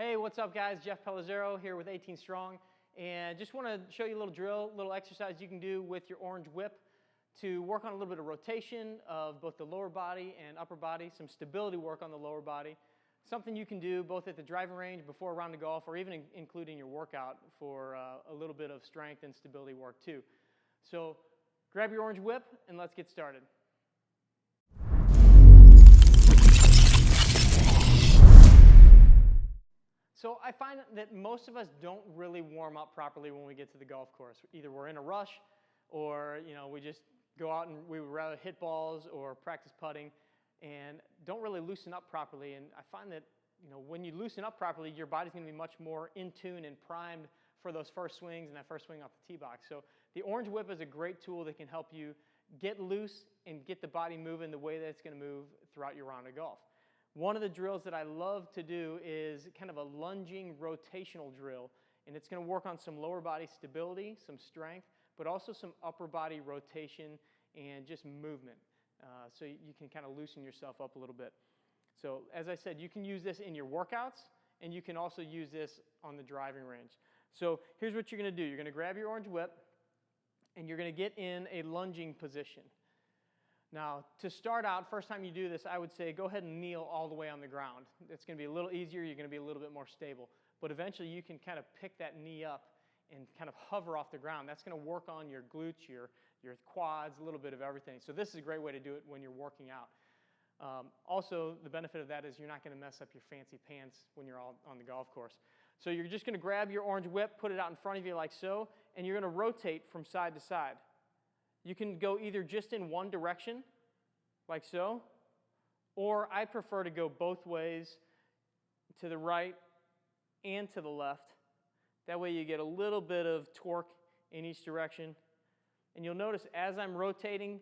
Hey, what's up guys? Jeff Pellizzaro here with 18 Strong, and just want to show you a little drill, little exercise you can do with your orange whip to work on a little bit of rotation of both the lower body and upper body, some stability work on the lower body, something you can do both at the driving range, before a round of golf, or even including your workout for a little bit of strength and stability work too. So grab your orange whip and let's get started. So I find that most of us don't really warm up properly when we get to the golf course. Either we're in a rush, or we just go out and we would rather hit balls or practice putting and don't really loosen up properly. And I find that when you loosen up properly, your body's going to be much more in tune and primed for those first swings and that first swing off the tee box. So the orange whip is a great tool that can help you get loose and get the body moving the way that it's going to move throughout your round of golf. One of the drills that I love to do is kind of a lunging rotational drill, and it's going to work on some lower body stability, some strength, but also some upper body rotation and just movement. So you can kind of loosen yourself up a little bit. So as I said, you can use this in your workouts, and you can also use this on the driving range. So here's what you're going to do. You're going to grab your orange whip, and you're going to get in a lunging position. Now, to start out, first time you do this, I would say go ahead and kneel all the way on the ground. It's going to be a little easier. You're going to be a little bit more stable. But eventually, you can kind of pick that knee up and kind of hover off the ground. That's going to work on your glutes, your quads, a little bit of everything. So this is a great way to do it when you're working out. Also, the benefit of that is you're not going to mess up your fancy pants when you're all on the golf course. So you're just going to grab your orange whip, put it out in front of you like so, and you're going to rotate from side to side. You can go either just in one direction, like so, or I prefer to go both ways, to the right and to the left. That way you get a little bit of torque in each direction. And you'll notice as I'm rotating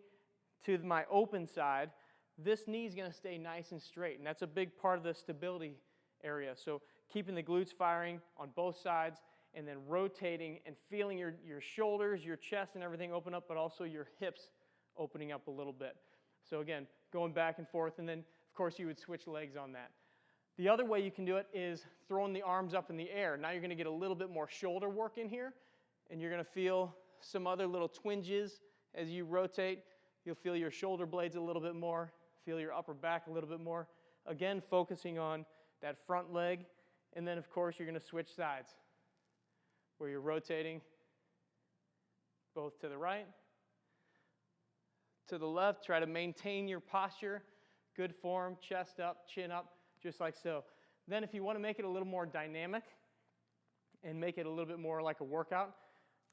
to my open side, this knee is going to stay nice and straight, and that's a big part of the stability area. So keeping the glutes firing on both sides, and then rotating and feeling your shoulders, your chest and everything open up, but also your hips opening up a little bit. So again, going back and forth, and then of course you would switch legs on that. The other way you can do it is throwing the arms up in the air. Now you're going to get a little bit more shoulder work in here, and you're going to feel some other little twinges as you rotate. You'll feel your shoulder blades a little bit more, feel your upper back a little bit more. Again, focusing on that front leg, and then of course you're going to switch sides, where you're rotating both to the right, to the left. Try to maintain your posture, good form, chest up, chin up, just like so. Then if you want to make it a little more dynamic and make it a little bit more like a workout,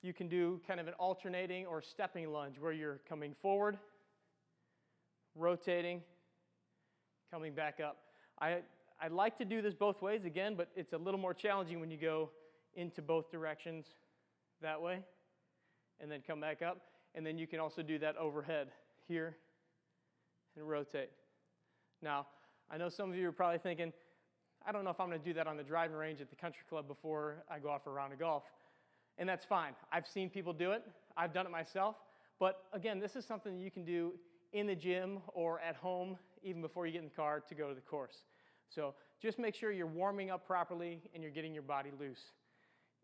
you can do kind of an alternating or stepping lunge where you're coming forward, rotating, coming back up. I like to do this both ways again, but it's a little more challenging when you go into both directions that way, and then come back up. And then you can also do that overhead here and rotate. Now, I know some of you are probably thinking, I don't know if I'm going to do that on the driving range at the country club before I go out for a round of golf. And that's fine. I've seen people do it. I've done it myself. But again, this is something that you can do in the gym or at home, even before you get in the car to go to the course. So just make sure you're warming up properly and you're getting your body loose.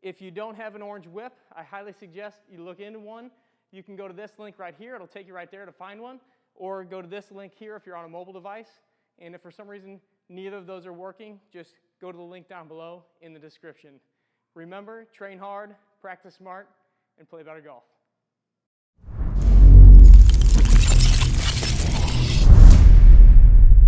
If you don't have an orange whip, I highly suggest you look into one. You can go to this link right here. It'll take you right there to find one. Or go to this link here if you're on a mobile device. And if for some reason neither of those are working, just go to the link down below in the description. Remember, train hard, practice smart, and play better golf.